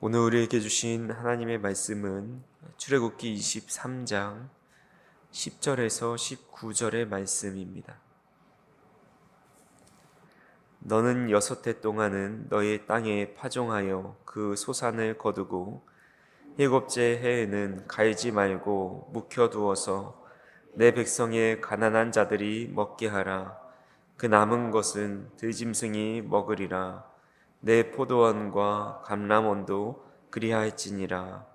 오늘 우리에게 주신 하나님의 말씀은 출애굽기 23장 10절에서 19절의 말씀입니다. 너는 6해 동안은 너의 땅에 파종하여 그 소산을 거두고 7째 해에는 갈지 말고 묵혀두어서 내 백성의 가난한 자들이 먹게 하라. 그 남은 것은 들짐승이 먹으리라. 내 포도원과 감람원도 그리하였지니라.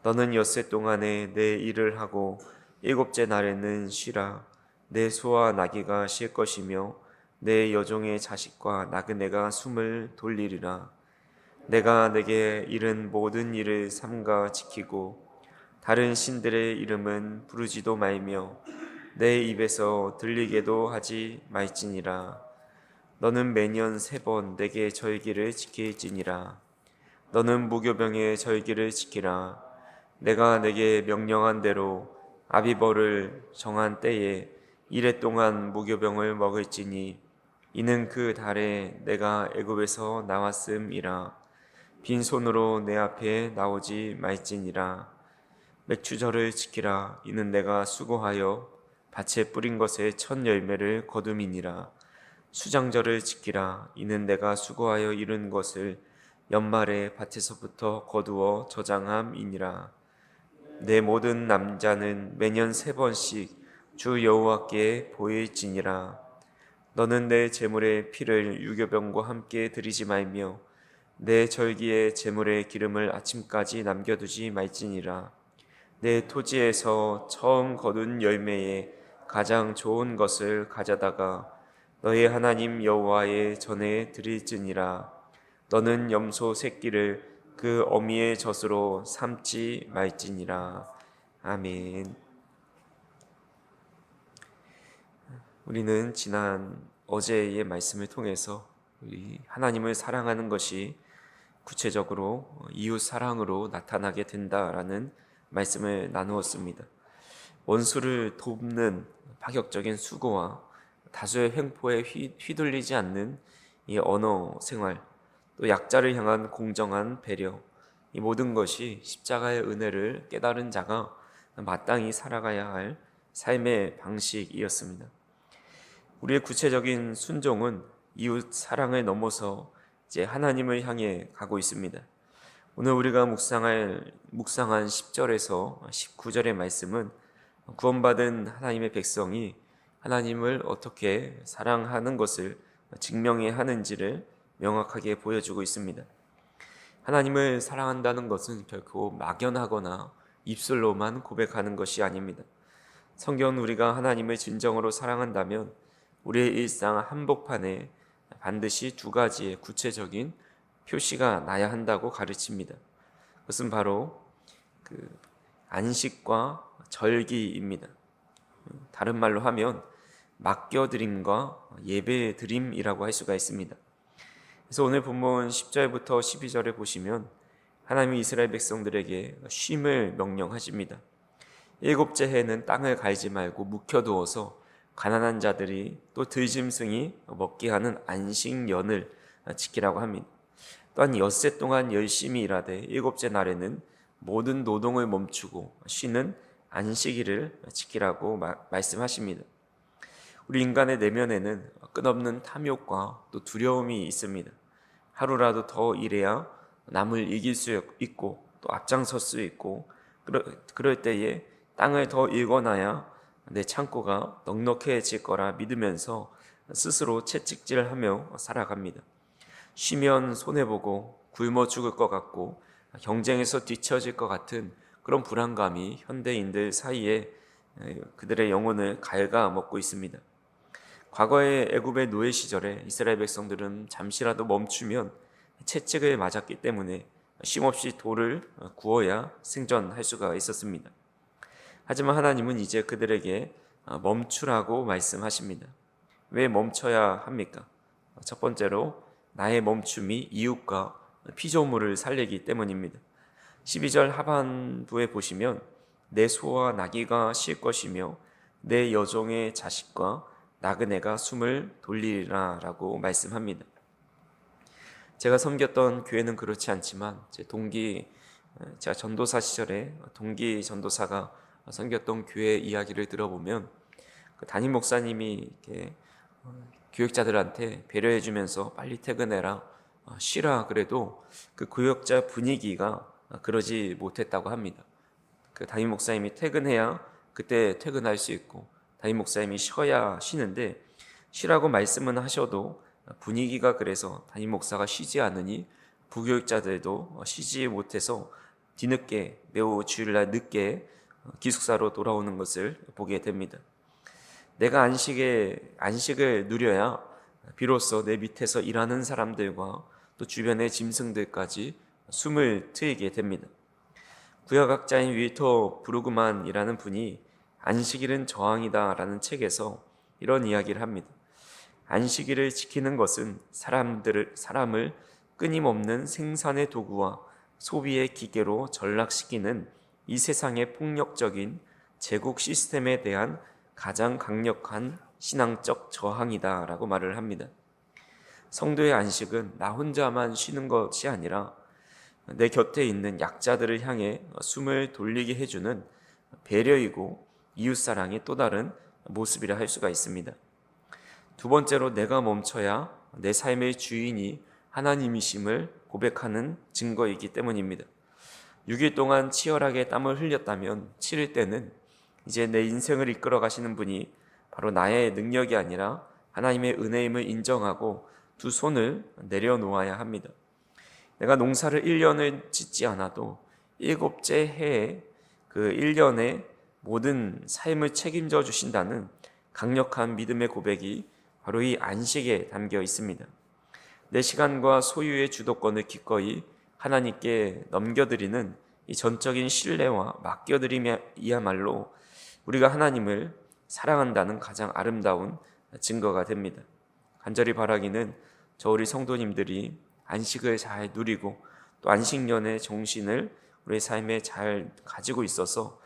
너는 6해 동안에 내 일을 하고 7째 날에는 쉬라. 내 소와 나귀가 쉴 것이며 내 여종의 자식과 나그네가 숨을 돌리리라. 내가 내게 이른 모든 일을 삼가 지키고 다른 신들의 이름은 부르지도 말며 내 입에서 들리게도 하지 말지니라. 너는 매년 3번 내게 절기를 지킬지니라. 너는 무교병의 절기를 지키라. 내가 내게 명령한 대로 아비벌을 정한 때에 1해 동안 무교병을 먹을지니 이는 그 달에 내가 애굽에서 나왔음이라. 빈손으로 내 앞에 나오지 말지니라. 맥추절을 지키라. 이는 내가 수고하여 밭에 뿌린 것의 첫 열매를 거둠이니라. 수장절을 지키라. 이는 내가 수고하여 이룬 것을 연말에 밭에서부터 거두어 저장함이니라. 내 모든 남자는 매년 3번씩 주 여호와께 보일지니라. 너는 내 제물의 피를 유교병과 함께 드리지 말며 내 절기의 제물의 기름을 아침까지 남겨두지 말지니라. 내 토지에서 처음 거둔 열매에 가장 좋은 것을 가져다가 너의 하나님 여호와의 전에 드릴지니라. 너는 염소 새끼를 그 어미의 젖으로 삼지 말지니라. 아멘. 우리는 지난 어제의 말씀을 통해서 우리 하나님을 사랑하는 것이 구체적으로 이웃 사랑으로 나타나게 된다라는 말씀을 나누었습니다. 원수를 돕는 파격적인 수고와 다수의 횡포에 휘둘리지 않는 이 언어 생활, 또 약자를 향한 공정한 배려, 이 모든 것이 십자가의 은혜를 깨달은 자가 마땅히 살아가야 할 삶의 방식이었습니다. 우리의 구체적인 순종은 이웃 사랑을 넘어서 이제 하나님을 향해 가고 있습니다. 오늘 우리가 묵상한 10절에서 19절의 말씀은 구원받은 하나님의 백성이 하나님을 어떻게 사랑하는 것을 증명해야 하는지를 명확하게 보여주고 있습니다. 하나님을 사랑한다는 것은 결코 막연하거나 입술로만 고백하는 것이 아닙니다. 성경은 우리가 하나님을 진정으로 사랑한다면 우리의 일상 한복판에 반드시 2가지의 구체적인 표시가 나야 한다고 가르칩니다. 그것은 바로 안식과 절기입니다. 다른 말로 하면 맡겨드림과 예배드림이라고 할 수가 있습니다. 그래서 오늘 본문 10절부터 12절에 보시면 하나님이 이스라엘 백성들에게 쉼을 명령하십니다. 7째 해는 땅을 갈지 말고 묵혀두어서 가난한 자들이 또 들짐승이 먹게 하는 안식년을 지키라고 합니다. 또한 6해 동안 열심히 일하되 7째 날에는 모든 노동을 멈추고 쉬는 안식일을 지키라고 말씀하십니다. 우리 인간의 내면에는 끝없는 탐욕과 또 두려움이 있습니다. 하루라도 더 일해야 남을 이길 수 있고 또 앞장설 수 있고 그럴 때에 땅을 더 일궈놔야 내 창고가 넉넉해질 거라 믿으면서 스스로 채찍질하며 살아갑니다. 쉬면 손해보고 굶어 죽을 것 같고 경쟁에서 뒤처질 것 같은 그런 불안감이 현대인들 사이에 그들의 영혼을 갉아먹고 있습니다. 과거의 애굽의 노예 시절에 이스라엘 백성들은 잠시라도 멈추면 채찍을 맞았기 때문에 쉼없이 돌을 구워야 생존할 수가 있었습니다. 하지만 하나님은 이제 그들에게 멈추라고 말씀하십니다. 왜 멈춰야 합니까? 첫 번째로 나의 멈춤이 이웃과 피조물을 살리기 때문입니다. 12절 하반부에 보시면 내 소와 나귀가 쉴 것이며 내 여종의 자식과 나그네가 숨을 돌리리라 라고 말씀합니다. 제가 섬겼던 교회는 그렇지 않지만 제가 전도사 시절에 동기 전도사가 섬겼던 교회 이야기를 들어보면 그 담임 목사님이 이렇게 교역자들한테 배려해주면서 빨리 퇴근해라, 쉬라 그래도 그 교역자 분위기가 그러지 못했다고 합니다. 그 담임 목사님이 퇴근해야 그때 퇴근할 수 있고 담임 목사님이 쉬어야 쉬는데 쉬라고 말씀은 하셔도 분위기가 그래서 담임 목사가 쉬지 않으니 부교육자들도 쉬지 못해서 뒤늦게 매우 주일날 늦게 기숙사로 돌아오는 것을 보게 됩니다. 내가 안식을 누려야 비로소 내 밑에서 일하는 사람들과 또 주변의 짐승들까지 숨을 트이게 됩니다. 구약학자인 윌터 브루그만이라는 분이 안식일은 저항이다라는 책에서 이런 이야기를 합니다. 안식일을 지키는 것은 사람을 끊임없는 생산의 도구와 소비의 기계로 전락시키는 이 세상의 폭력적인 제국 시스템에 대한 가장 강력한 신앙적 저항이다라고 말을 합니다. 성도의 안식은 나 혼자만 쉬는 것이 아니라 내 곁에 있는 약자들을 향해 숨을 돌리게 해주는 배려이고 이웃사랑의 또 다른 모습이라 할 수가 있습니다. 두 번째로 내가 멈춰야 내 삶의 주인이 하나님이심을 고백하는 증거이기 때문입니다. 6일 동안 치열하게 땀을 흘렸다면 7일 때는 이제 내 인생을 이끌어 가시는 분이 바로 나의 능력이 아니라 하나님의 은혜임을 인정하고 두 손을 내려놓아야 합니다. 내가 농사를 1년을 짓지 않아도 7째 해에 그 1년의 모든 삶을 책임져 주신다는 강력한 믿음의 고백이 바로 이 안식에 담겨 있습니다. 내 시간과 소유의 주도권을 기꺼이 하나님께 넘겨드리는 이 전적인 신뢰와 맡겨드림이야말로 우리가 하나님을 사랑한다는 가장 아름다운 증거가 됩니다. 간절히 바라기는 저 우리 성도님들이 안식을 잘 누리고 또 안식년의 정신을 우리의 삶에 잘 가지고 있어서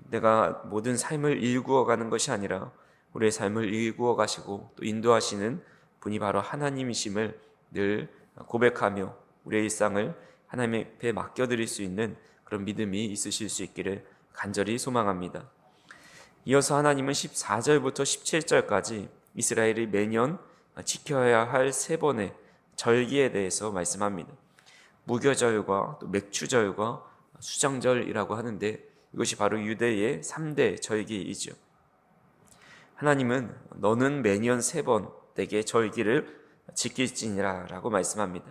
내가 모든 삶을 일구어가는 것이 아니라 우리의 삶을 일구어 가시고 또 인도하시는 분이 바로 하나님이심을 늘 고백하며 우리의 일상을 하나님 앞에 맡겨드릴 수 있는 그런 믿음이 있으실 수 있기를 간절히 소망합니다. 이어서 하나님은 14절부터 17절까지 이스라엘이 매년 지켜야 할 3번의 절기에 대해서 말씀합니다. 무교절과 또 맥추절과 수장절이라고 하는데 이것이 바로 유대의 3대 절기이죠. 하나님은 너는 매년 3번 내게 절기를 지킬지니라 라고 말씀합니다.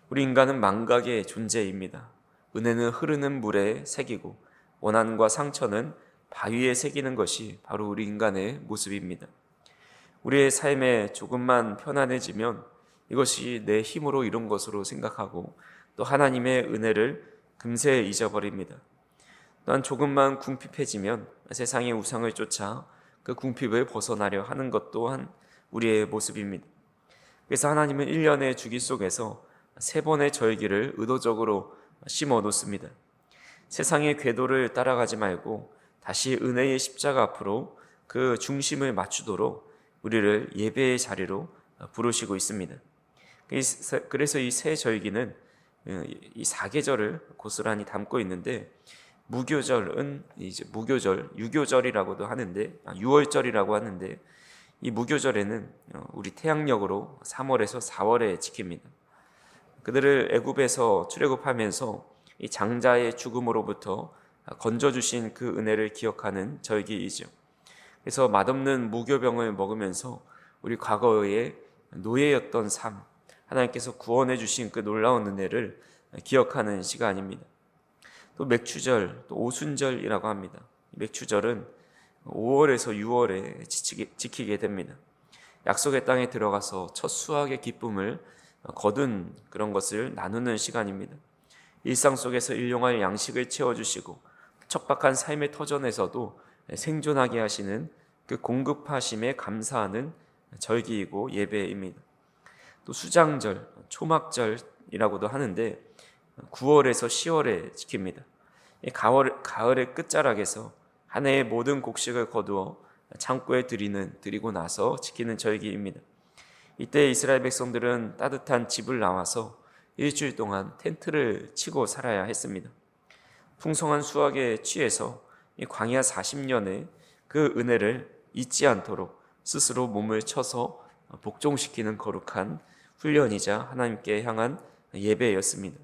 우리 인간은 망각의 존재입니다. 은혜는 흐르는 물에 새기고 원한과 상처는 바위에 새기는 것이 바로 우리 인간의 모습입니다. 우리의 삶에 조금만 편안해지면 이것이 내 힘으로 이룬 것으로 생각하고 또 하나님의 은혜를 금세 잊어버립니다. 또한 조금만 궁핍해지면 세상의 우상을 쫓아 그 궁핍을 벗어나려 하는 것 또한 우리의 모습입니다. 그래서 하나님은 1년의 주기 속에서 3번의 절기를 의도적으로 심어 놓습니다. 세상의 궤도를 따라가지 말고 다시 은혜의 십자가 앞으로 그 중심을 맞추도록 우리를 예배의 자리로 부르시고 있습니다. 그래서 이 세 절기는 이 4계절을 고스란히 담고 있는데 무교절은 이제 유교절이라고도 하는데 6월절이라고 하는데 이 무교절에는 우리 태양력으로 3월에서 4월에 지킵니다. 그들을 애굽에서 출애굽하면서 이 장자의 죽음으로부터 건져주신 그 은혜를 기억하는 절기이죠. 그래서 맛없는 무교병을 먹으면서 우리 과거의 노예였던 삶, 하나님께서 구원해 주신 그 놀라운 은혜를 기억하는 시간입니다. 또 맥추절, 또 오순절이라고 합니다. 맥추절은 5월에서 6월에 지키게 됩니다. 약속의 땅에 들어가서 첫 수확의 기쁨을 거둔 그런 것을 나누는 시간입니다. 일상 속에서 일용할 양식을 채워주시고 척박한 삶의 터전에서도 생존하게 하시는 그 공급하심에 감사하는 절기이고 예배입니다. 또 수장절, 초막절이라고도 하는데 9월에서 10월에 지킵니다. 가을의 끝자락에서 한 해의 모든 곡식을 거두어 창고에 드리고 나서 지키는 절기입니다. 이때 이스라엘 백성들은 따뜻한 집을 나와서 일주일 동안 텐트를 치고 살아야 했습니다. 풍성한 수확에 취해서 이 광야 40년의 그 은혜를 잊지 않도록 스스로 몸을 쳐서 복종시키는 거룩한 훈련이자 하나님께 향한 예배였습니다.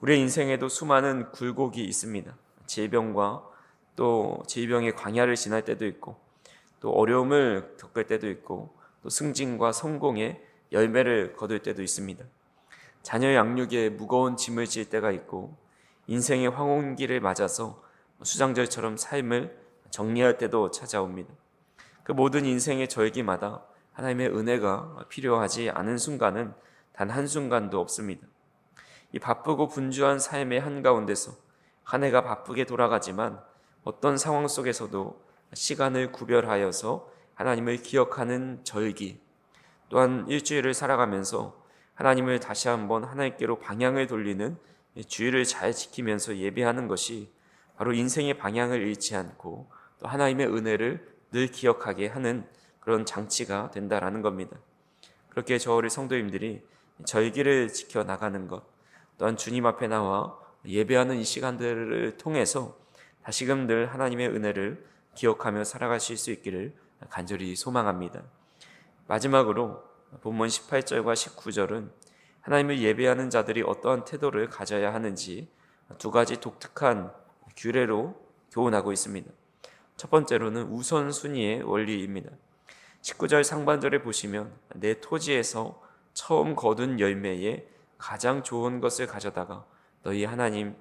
우리의 인생에도 수많은 굴곡이 있습니다. 질병과 또 질병의 광야를 지날 때도 있고, 또 어려움을 겪을 때도 있고, 또 승진과 성공의 열매를 거둘 때도 있습니다. 자녀 양육에 무거운 짐을 질 때가 있고, 인생의 황혼기를 맞아서 수장절처럼 삶을 정리할 때도 찾아옵니다. 그 모든 인생의 절기마다 하나님의 은혜가 필요하지 않은 순간은 단 한순간도 없습니다. 이 바쁘고 분주한 삶의 한가운데서 한 해가 바쁘게 돌아가지만 어떤 상황 속에서도 시간을 구별하여서 하나님을 기억하는 절기, 또한 일주일을 살아가면서 하나님을 다시 한번 하나님께로 방향을 돌리는 주의를 잘 지키면서 예배하는 것이 바로 인생의 방향을 잃지 않고 또 하나님의 은혜를 늘 기억하게 하는 그런 장치가 된다라는 겁니다. 그렇게 저희 성도님들이 절기를 지켜나가는 것, 또한 주님 앞에 나와 예배하는 이 시간들을 통해서 다시금 늘 하나님의 은혜를 기억하며 살아가실 수 있기를 간절히 소망합니다. 마지막으로 본문 18절과 19절은 하나님을 예배하는 자들이 어떠한 태도를 가져야 하는지 두 가지 독특한 규례로 교훈하고 있습니다. 첫 번째로는 우선순위의 원리입니다. 19절 상반절에 보시면 내 토지에서 처음 거둔 열매에 가장 좋은 것을 가져다가 너희 하나님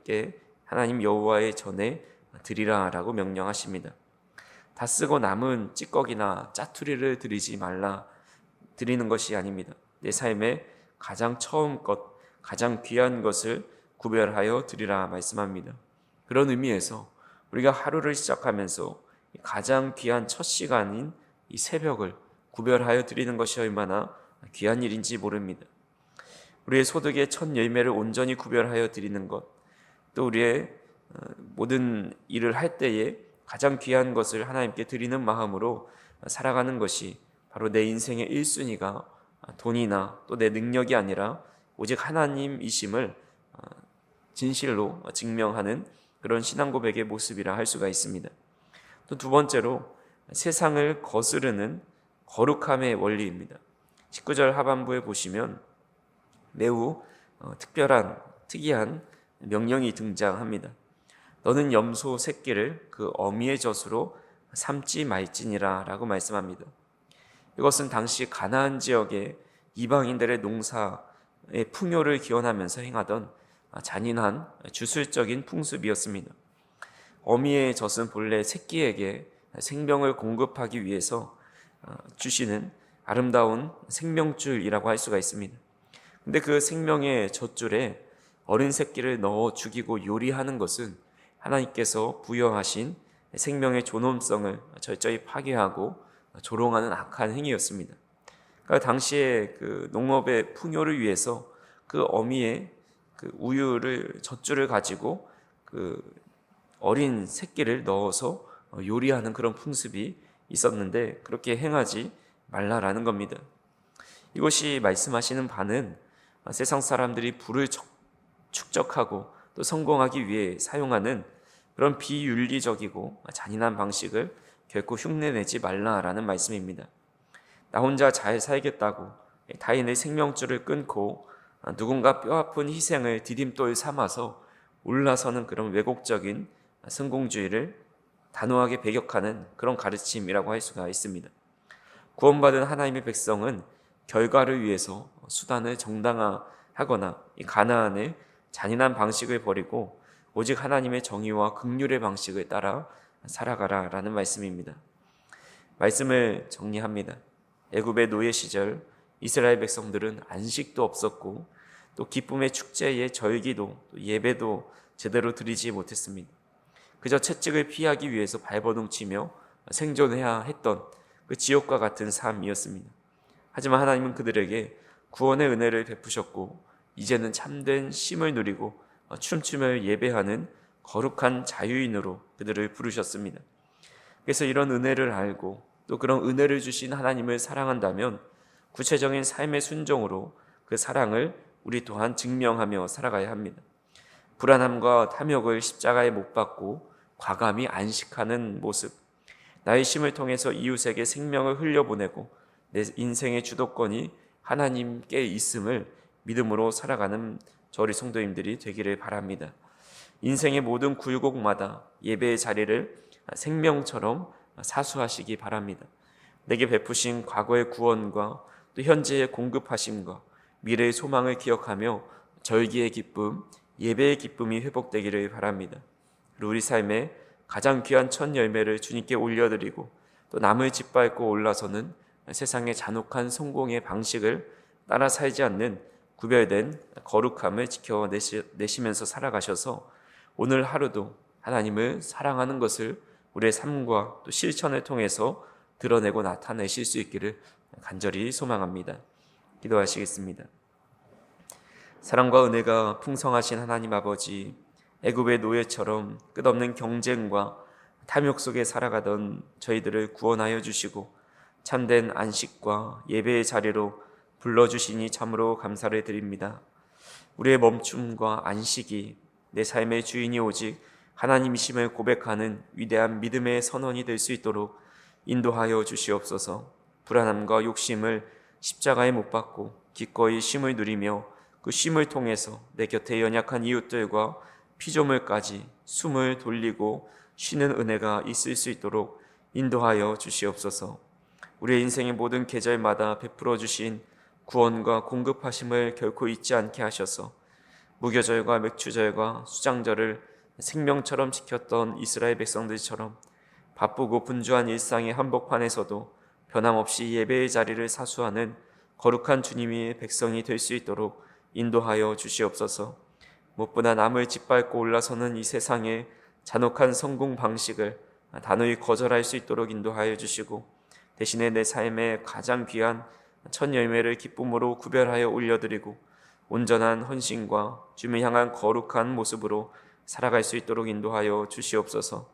여호와의 전에 드리라 라고 명령하십니다. 다 쓰고 남은 찌꺼기나 짜투리를 드리는 것이 아닙니다. 내 삶에 가장 처음 것, 가장 귀한 것을 구별하여 드리라 말씀합니다. 그런 의미에서 우리가 하루를 시작하면서 가장 귀한 첫 시간인 이 새벽을 구별하여 드리는 것이 얼마나 귀한 일인지 모릅니다. 우리의 소득의 첫 열매를 온전히 구별하여 드리는 것, 또 우리의 모든 일을 할 때에 가장 귀한 것을 하나님께 드리는 마음으로 살아가는 것이 바로 내 인생의 1순위가 돈이나 또 내 능력이 아니라 오직 하나님이심을 진실로 증명하는 그런 신앙 고백의 모습이라 할 수가 있습니다. 또 두 번째로 세상을 거스르는 거룩함의 원리입니다. 19절 하반부에 보시면 매우 특이한 명령이 등장합니다. 너는 염소 새끼를 그 어미의 젖으로 삼지 말지니라 라고 말씀합니다. 이것은 당시 가나안 지역의 이방인들의 농사의 풍요를 기원하면서 행하던 잔인한 주술적인 풍습이었습니다. 어미의 젖은 본래 새끼에게 생명을 공급하기 위해서 주시는 아름다운 생명줄이라고 할 수가 있습니다. 근데 그 생명의 젖줄에 어린 새끼를 넣어 죽이고 요리하는 것은 하나님께서 부여하신 생명의 존엄성을 철저히 파괴하고 조롱하는 악한 행위였습니다. 그러니까 당시에 그 농업의 풍요를 위해서 그 어미의 그 우유를 젖줄을 가지고 그 어린 새끼를 넣어서 요리하는 그런 풍습이 있었는데 그렇게 행하지 말라라는 겁니다. 이것이 말씀하시는 바는 세상 사람들이 부를 축적하고 또 성공하기 위해 사용하는 그런 비윤리적이고 잔인한 방식을 결코 흉내내지 말라라는 말씀입니다. 나 혼자 잘 살겠다고 타인의 생명줄을 끊고 누군가 뼈아픈 희생을 디딤돌 삼아서 올라서는 그런 왜곡적인 성공주의를 단호하게 배격하는 그런 가르침이라고 할 수가 있습니다. 구원받은 하나님의 백성은 결과를 위해서 수단을 정당화하거나 이 가나안의 잔인한 방식을 버리고 오직 하나님의 정의와 긍휼의 방식을 따라 살아가라라는 말씀입니다. 말씀을 정리합니다. 애굽의 노예 시절 이스라엘 백성들은 안식도 없었고 또 기쁨의 축제의 절기도 또 예배도 제대로 드리지 못했습니다. 그저 채찍을 피하기 위해서 발버둥치며 생존해야 했던 그 지옥과 같은 삶이었습니다. 하지만 하나님은 그들에게 구원의 은혜를 베푸셨고 이제는 참된 쉼을 누리고 춤추며 예배하는 거룩한 자유인으로 그들을 부르셨습니다. 그래서 이런 은혜를 알고 또 그런 은혜를 주신 하나님을 사랑한다면 구체적인 삶의 순종으로 그 사랑을 우리 또한 증명하며 살아가야 합니다. 불안함과 탐욕을 십자가에 못 박고 과감히 안식하는 모습, 나의 쉼을 통해서 이웃에게 생명을 흘려보내고 내 인생의 주도권이 하나님께 있음을 믿음으로 살아가는 저희 성도님들이 되기를 바랍니다. 인생의 모든 굴곡마다 예배의 자리를 생명처럼 사수하시기 바랍니다. 내게 베푸신 과거의 구원과 또 현재의 공급하심과 미래의 소망을 기억하며 절기의 기쁨, 예배의 기쁨이 회복되기를 바랍니다. 그리고 우리 삶의 가장 귀한 첫 열매를 주님께 올려드리고 또 남을 짓밟고 올라서는 세상의 잔혹한 성공의 방식을 따라 살지 않는 구별된 거룩함을 지켜내시면서 살아가셔서 오늘 하루도 하나님을 사랑하는 것을 우리의 삶과 또 실천을 통해서 드러내고 나타내실 수 있기를 간절히 소망합니다. 기도하시겠습니다. 사랑과 은혜가 풍성하신 하나님 아버지, 애굽의 노예처럼 끝없는 경쟁과 탐욕 속에 살아가던 저희들을 구원하여 주시고 참된 안식과 예배의 자리로 불러주시니 참으로 감사를 드립니다. 우리의 멈춤과 안식이 내 삶의 주인이 오직 하나님이심을 고백하는 위대한 믿음의 선언이 될 수 있도록 인도하여 주시옵소서. 불안함과 욕심을 십자가에 못 박고 기꺼이 쉼을 누리며 그 쉼을 통해서 내 곁에 연약한 이웃들과 피조물까지 숨을 돌리고 쉬는 은혜가 있을 수 있도록 인도하여 주시옵소서. 우리의 인생의 모든 계절마다 베풀어 주신 구원과 공급하심을 결코 잊지 않게 하셔서 무교절과 맥추절과 수장절을 생명처럼 지켰던 이스라엘 백성들처럼 바쁘고 분주한 일상의 한복판에서도 변함없이 예배의 자리를 사수하는 거룩한 주님이 백성이 될 수 있도록 인도하여 주시옵소서. 무엇보다 남을 짓밟고 올라서는 이 세상의 잔혹한 성공 방식을 단호히 거절할 수 있도록 인도하여 주시고 대신에 내 삶의 가장 귀한 첫 열매를 기쁨으로 구별하여 올려드리고 온전한 헌신과 주님을 향한 거룩한 모습으로 살아갈 수 있도록 인도하여 주시옵소서.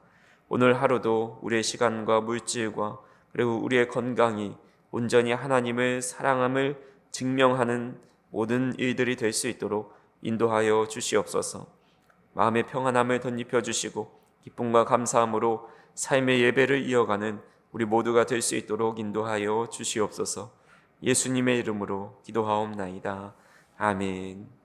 오늘 하루도 우리의 시간과 물질과 그리고 우리의 건강이 온전히 하나님을 사랑함을 증명하는 모든 일들이 될 수 있도록 인도하여 주시옵소서. 마음의 평안함을 덧입혀 주시고 기쁨과 감사함으로 삶의 예배를 이어가는 우리 모두가 될 수 있도록 인도하여 주시옵소서. 예수님의 이름으로 기도하옵나이다. 아멘.